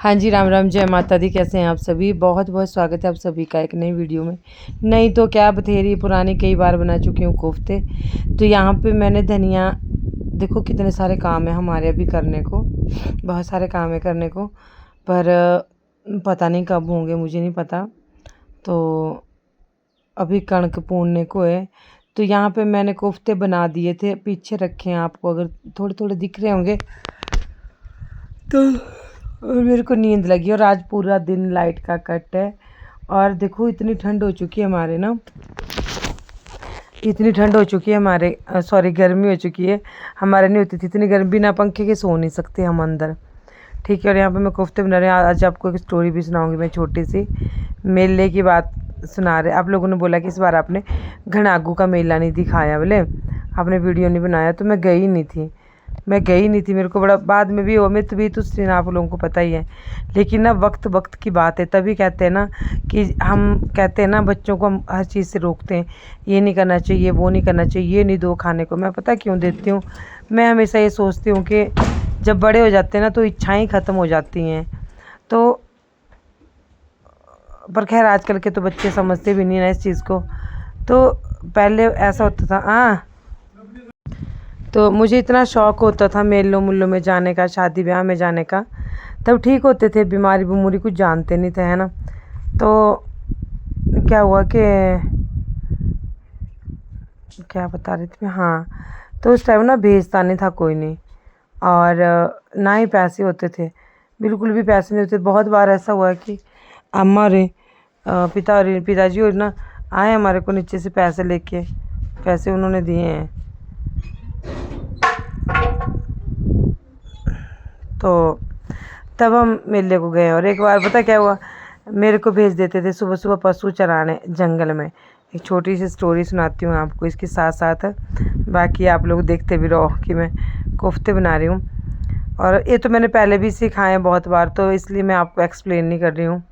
हाँ जी, राम राम, जय माता दी। कैसे हैं आप सभी? बहुत बहुत स्वागत है आप सभी का एक नई वीडियो में। नहीं तो क्या, बथेरी पुरानी कई बार बना चुकी हूँ कोफ्ते। तो यहाँ पे मैंने धनिया, देखो कितने सारे काम है हमारे अभी करने को, बहुत सारे काम है करने को, पर पता नहीं कब होंगे, मुझे नहीं पता। तो अभी कणक पूरने को है। तो यहाँ पे मैंने कोफ्ते बना दिए थे, पीछे रखे हैं, आपको अगर थोड़े थोड़े दिख रहे होंगे तो। और मेरे को नींद लगी और आज पूरा दिन लाइट का कट है। और देखो इतनी ठंड हो चुकी है हमारे ना, इतनी ठंड हो चुकी है हमारे, सॉरी गर्मी हो चुकी है। हमारे नहीं होती थी इतनी गर्मी, बिना पंखे के सो नहीं सकते हम अंदर। ठीक है। और यहाँ पे मैं कोफ्ते बना रहे हैं। आज आपको एक स्टोरी भी सुनाऊंगी मैं, छोटी सी मेले की बात सुना रहे। आप लोगों ने बोला कि इस बार आपने घनागू का मेला नहीं दिखाया, बोले आपने वीडियो नहीं बनाया। तो मैं गई नहीं थी, मेरे को बड़ा बाद में भी वो मित भी तो आप लोगों को पता ही है। लेकिन ना वक्त वक्त की बात है, तभी कहते हैं ना कि हम कहते हैं ना बच्चों को हम हर चीज़ से रोकते हैं, ये नहीं करना चाहिए, वो नहीं करना चाहिए, ये नहीं दो खाने को। मैं पता क्यों देती हूँ? मैं हमेशा ये सोचती हूँ कि जब बड़े हो जाते हैं ना तो इच्छाएं ख़त्म हो जाती हैं। तो पर खैर आजकल के तो बच्चे समझते भी नहीं ना इस चीज़ को। तो पहले ऐसा होता था। हाँ, तो मुझे इतना शौक़ होता था मेलों मुल्लों में जाने का, शादी ब्याह में जाने का। तब ठीक होते थे, बीमारी बमूरी कुछ जानते नहीं थे, है ना। तो क्या हुआ कि क्या बता रही थी मैं, हाँ। तो उस टाइम ना भेजता नहीं था कोई नहीं, और ना ही पैसे होते थे, बिल्कुल भी पैसे नहीं होते। बहुत बार ऐसा हुआ है कि हमारे पिताजी और ना आए हमारे को नीचे से पैसे लेके, पैसे उन्होंने दिए हैं। तो तब हम मेले को गए। और एक बार पता क्या हुआ, मेरे को भेज देते थे सुबह सुबह पशु चराने जंगल में। एक छोटी सी स्टोरी सुनाती हूँ आपको इसके साथ साथ, बाकी आप लोग देखते भी रहो कि मैं कोफ्ते बना रही हूँ। और ये तो मैंने पहले भी सिखाए हैं बहुत बार, तो इसलिए मैं आपको एक्सप्लेन नहीं कर रही हूँ,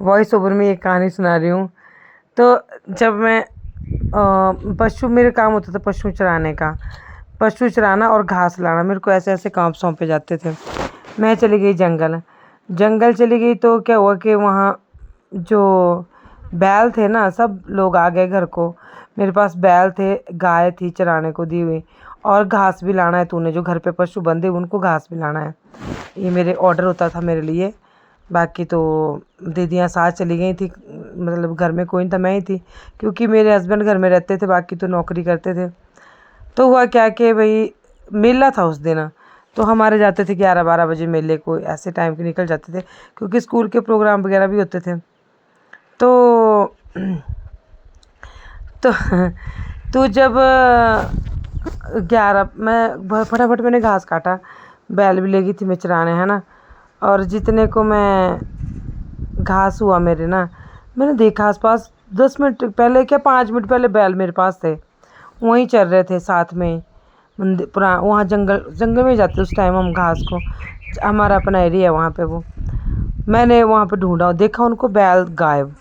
वॉइस ओवर में एक कहानी सुना रही हूँ। तो जब मैं पशु, मेरे काम होता था पशु चराने का, पशु चराना और घास लाना, मेरे को ऐसे ऐसे काम सौंपे जाते थे। मैं चली गई जंगल चली गई। तो क्या हुआ कि वहाँ जो बैल थे ना, सब लोग आ गए घर को। मेरे पास बैल थे, गाय थी चराने को दी हुई, और घास भी लाना है तूने, जो घर पे पशु बंधे उनको घास भी लाना है। ये मेरे ऑर्डर होता था मेरे लिए। बाकी तो दीदियाँ साथ चली गई थी, मतलब घर में कोई नहीं था, मैं ही थी, क्योंकि मेरे हस्बैंड घर में रहते थे, बाकी तो नौकरी करते थे। तो हुआ क्या कि भाई मेला था उस दिन, तो हमारे जाते थे 11-12 बजे मेले को, ऐसे टाइम के निकल जाते थे, क्योंकि स्कूल के प्रोग्राम वगैरह भी होते थे। तो तो तो जब 11, मैं फटाफट मैंने घास काटा, बैल भी लेगी थी मैं चराने, है ना। और जितने को मैं घास हुआ मेरे ना, मैंने देखा आसपास 10 मिनट पहले, क्या 5 मिनट पहले बैल मेरे पास थे, वहीं चल रहे थे साथ में। मंदिर पुरा वहाँ जंगल में जाते उस टाइम हम घास को, हमारा अपना एरिया है वहाँ पे। वो मैंने वहाँ पे ढूंढा, देखा उनको, बैल गायब।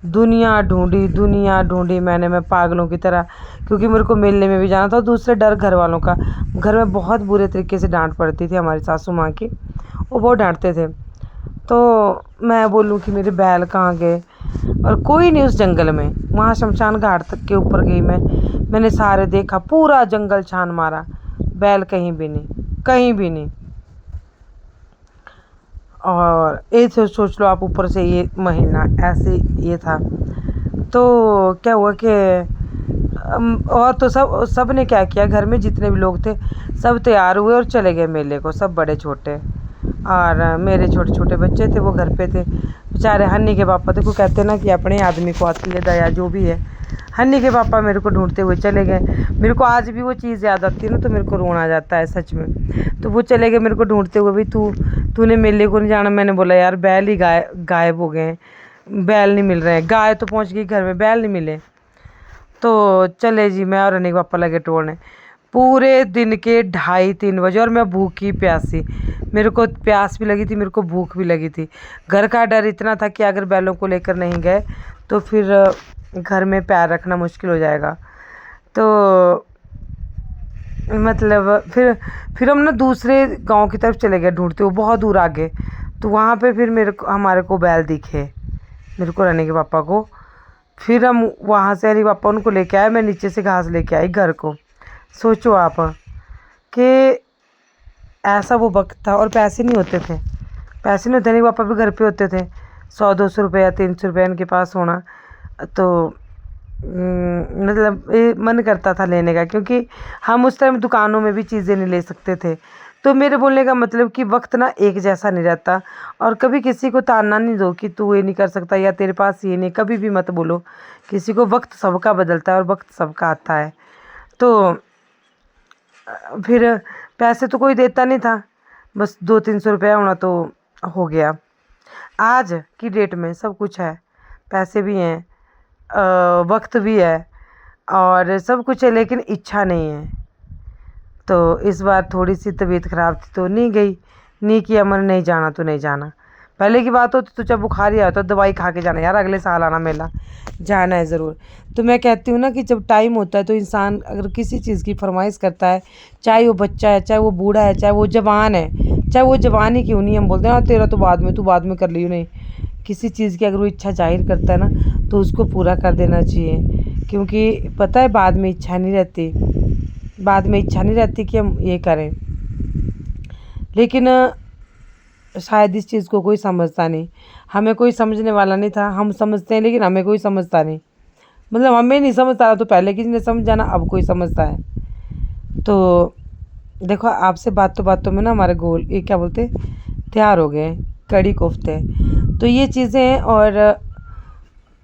दुनिया ढूंढी मैंने, मैं पागलों की तरह, क्योंकि मेरे को मेले में भी जाना था। दूसरे डर घर वालों का, घर में बहुत बुरे तरीके से डांट पड़ती थी हमारी सासू माँ की, वो बहुत डांटते थे। तो मैं बोलूँ कि मेरे बैल कहाँ गए, और कोई नहीं उस जंगल में। वहाँ शमशान घाट तक के ऊपर गई मैंने सारे देखा, पूरा जंगल छान मारा, बैल कहीं भी नहीं। और ये सोच लो आप, ऊपर से ये महीना ऐसे ये था। तो क्या हुआ कि और तो सब ने क्या किया, घर में जितने भी लोग थे सब तैयार हुए और चले गए मेले को, सब बड़े छोटे। और मेरे छोटे छोटे बच्चे थे, वो घर पे थे बेचारे। हन्नी के पापा, देखो कहते ना कि अपने आदमी को आती है दया, जो भी है। हन्नी के पापा मेरे को ढूंढते हुए चले गए। मेरे को आज भी वो चीज़ याद आती है ना, तो मेरे को रोना आ जाता है सच में। तो वो चले गए मेरे को ढूंढते हुए, भाई तूने मेले को नहीं जाना। मैंने बोला यार बैल ही गायब हो गए, बैल नहीं मिल रहे हैं। गाय तो पहुंच गई घर में, बैल नहीं मिले। तो चले जी, मैं और हन्नी के पापा लगे टोलने। पूरे दिन के 2:30-3 बजे, और मैं भूखी प्यासी, मेरे को प्यास भी लगी थी, मेरे को भूख भी लगी थी। घर का डर इतना था कि अगर बैलों को लेकर नहीं गए तो फिर घर में पैर रखना मुश्किल हो जाएगा। तो मतलब फिर हम ना दूसरे गांव की तरफ चले गए ढूंढते हुए, बहुत दूर आगे। तो वहाँ पे फिर हमारे को बैल दिखे, मेरे को रानी के पापा को। फिर हम वहाँ से रानी के पापा उनको लेके आए, मैं नीचे से घास लेके आई घर को। सोचो आप कि ऐसा वो वक्त था और पैसे नहीं होते थे, पैसे नहीं होते, रानी के पापा भी घर पे होते थे। 100-200 रुपये या 300 रुपये इनके पास होना, तो मतलब ये मन करता था लेने का, क्योंकि हम उस टाइम दुकानों में भी चीज़ें नहीं ले सकते थे। तो मेरे बोलने का मतलब कि वक्त ना एक जैसा नहीं रहता, और कभी किसी को ताना नहीं दो कि तू ये नहीं कर सकता या तेरे पास ये नहीं, कभी भी मत बोलो किसी को। वक्त सबका बदलता है और वक्त सबका आता है। तो फिर पैसे तो कोई देता नहीं था, बस 200-300 रुपया होना तो हो गया। आज की डेट में सब कुछ है, पैसे भी हैं, वक्त भी है और सब कुछ है, लेकिन इच्छा नहीं है। तो इस बार थोड़ी सी तबीयत ख़राब थी तो नहीं गई, नहीं किया मन, नहीं जाना तो नहीं जाना। पहले की बात होती तो जब बुखार ही आया तो दवाई खा के जाना, यार अगले साल आना मेला, जाना है ज़रूर। तो मैं कहती हूँ ना कि जब टाइम होता है तो इंसान अगर किसी चीज़ की फरमाइश करता है, चाहे वो बच्चा है, चाहे वो बूढ़ा है, चाहे वो जवान है, चाहे वो जवान ही क्यों नहीं, हम बोलते हैं ना तेरा तो बाद में, तू बाद में कर लियो, नहीं, किसी चीज़ की अगर वो इच्छा जाहिर करता है ना तो उसको पूरा कर देना चाहिए। क्योंकि पता है बाद में इच्छा नहीं रहती, बाद में इच्छा नहीं रहती कि हम ये करें। लेकिन शायद इस चीज़ को कोई समझता नहीं, हमें कोई समझने वाला नहीं था। हम समझते हैं लेकिन हमें कोई समझता नहीं, मतलब हमें नहीं समझता तो पहले किसी ने समझ जाना, अब कोई समझता है। तो देखो आपसे बातों में ना हमारे गोल ये क्या बोलते तैयार हो गए कड़ी कोफ्ते। तो ये चीज़ें हैं। और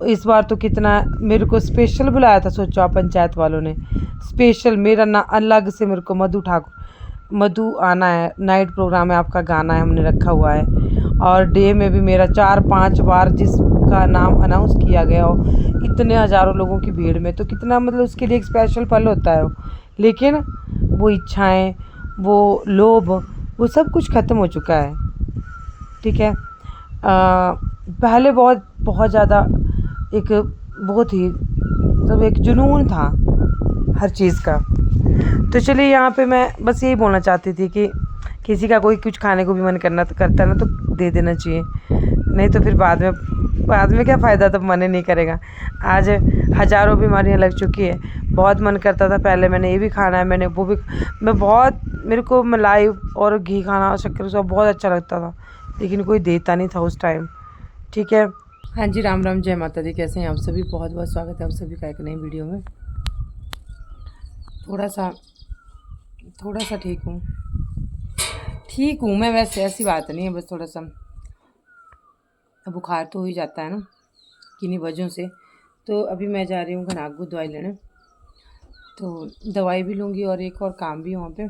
इस बार तो कितना मेरे को स्पेशल बुलाया था, सोचो आप, पंचायत वालों ने स्पेशल मेरा ना अलग से मेरे को मधु आना है, नाइट प्रोग्राम है आपका, गाना है हमने रखा हुआ है। और डे में भी मेरा 4-5 बार जिसका नाम अनाउंस किया गया हो, इतने हज़ारों लोगों की भीड़ में, तो कितना मतलब उसके लिए एक स्पेशल पल होता है। लेकिन वो इच्छाएं, वो लोभ, वो सब कुछ ख़त्म हो चुका है। ठीक है, पहले बहुत ज़्यादा एक बहुत ही मतलब एक जुनून था हर चीज़ का। तो चलिए यहाँ पे मैं बस यही बोलना चाहती थी कि किसी का कोई कुछ खाने को भी मन करता है ना तो दे देना चाहिए, नहीं तो फिर बाद में क्या फ़ायदा, तब मन ही नहीं करेगा। आज हज़ारों बीमारियाँ लग चुकी है, बहुत मन करता था पहले, मैंने ये भी खाना है, मैंने वो भी, मेरे को मलाई और घी खाना और शक्कर सब बहुत अच्छा लगता था, लेकिन कोई देता नहीं था उस टाइम। ठीक है, हाँ जी, राम राम, जय माता दी। कैसे हैं आप सभी? बहुत बहुत स्वागत है आप सभी का एक नई वीडियो में। थोड़ा सा ठीक हूँ मैं, वैसे ऐसी बात नहीं है, बस थोड़ा सा बुखार तो हो ही जाता है ना किन्हीं वजहों से। तो अभी मैं जा रही हूँ घनागू दवाई लेने, तो दवाई भी लूँगी और एक और काम भी वहाँ पे।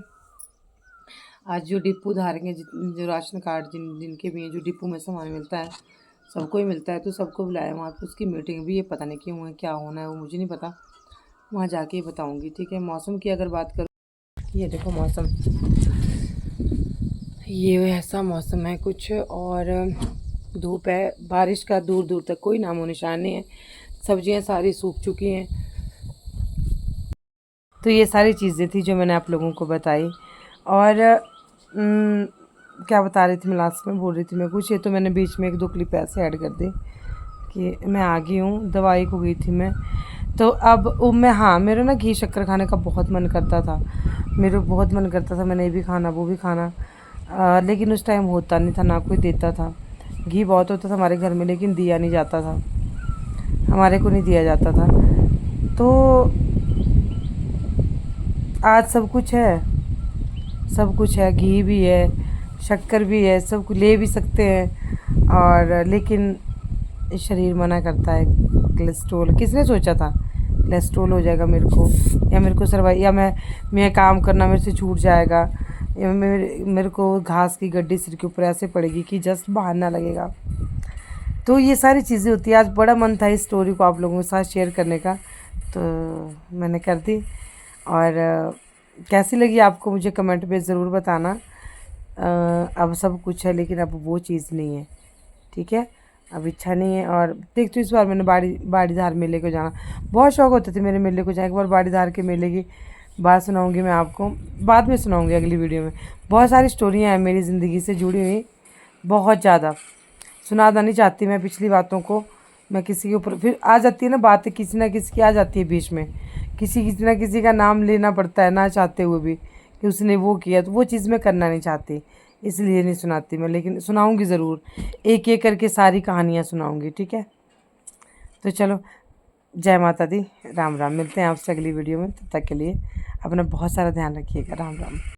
आज जो डिपो धारक हैं, जो राशन कार्ड जिनके भी हैं, जो डिपो में सामान मिलता है, सबको ही मिलता है, तो सबको बुलाया वहाँ पे, उसकी मीटिंग भी है, पता नहीं क्यों है, क्या होना है वो मुझे नहीं पता, वहाँ जाके ही बताऊँगी। ठीक है, मौसम की अगर बात करूँ, ये देखो मौसम, ये ऐसा मौसम है कुछ, और धूप है, बारिश का दूर दूर तक कोई नामो निशान नहीं है, सब्जियां सारी सूख चुकी हैं। तो ये सारी चीज़ें थी जो मैंने आप लोगों को बताई। और क्या बता रही थी मैं, लास्ट में बोल रही थी मैं कुछ, ये तो मैंने बीच में 1-2 क्लिप ऐसे ऐड कर दी कि मैं आ गई हूँ, दवाई को गई थी मैं। तो अब मैं, हाँ, मेरा ना घी शक्कर खाने का बहुत मन करता था, मैंने ये भी खाना वो भी खाना, लेकिन उस टाइम होता नहीं था, ना कोई देता था। घी बहुत होता था हमारे घर में, लेकिन दिया नहीं जाता था, हमारे को नहीं दिया जाता था। तो आज सब कुछ है, घी भी है, शक्कर भी है, सब कुछ ले भी सकते हैं, और लेकिन शरीर मना करता है। कोलेस्ट्रोल, किसने सोचा था कोलेस्ट्रोल हो जाएगा मेरे को, या मेरे को सर्वाइव, या मैं काम करना मेरे से छूट जाएगा, या मेरे को घास की गड्डी सिर के ऊपर ऐसे पड़ेगी कि जस्ट बहाना लगेगा। तो ये सारी चीज़ें होती है। आज बड़ा मन था इस स्टोरी को आप लोगों के साथ शेयर करने का, तो मैंने कर दी। और कैसी लगी आपको मुझे कमेंट में ज़रूर बताना। अब सब कुछ है लेकिन अब वो चीज़ नहीं है। ठीक है, अब इच्छा नहीं है। और देखते इस बार मैंने बाड़ीधार मेले को जाना, बहुत शौक़ होते थे मेरे मेले को जाए। एक बार बाड़ीधार के मेले की बात सुनाऊंगी मैं आपको, बाद में सुनाऊंगी अगली वीडियो में। बहुत सारी स्टोरियाँ हैं मेरी ज़िंदगी से जुड़ी हुई, बहुत ज़्यादा। सुनाना नहीं चाहती मैं पिछली बातों को, मैं किसी के ऊपर फिर आ जाती है ना बातें, किसी ना किसी की आ जाती है बीच में, किसी ना किसी का नाम लेना पड़ता है ना चाहते हुए भी, कि उसने वो किया, तो वो चीज़ मैं करना नहीं चाहती, इसलिए नहीं सुनाती मैं। लेकिन सुनाऊंगी ज़रूर, एक एक करके सारी कहानियाँ सुनाऊंगी, ठीक है। तो चलो, जय माता दी, राम राम। मिलते हैं आपसे अगली वीडियो में, तब तक के लिए अपना बहुत सारा ध्यान रखिएगा। राम राम।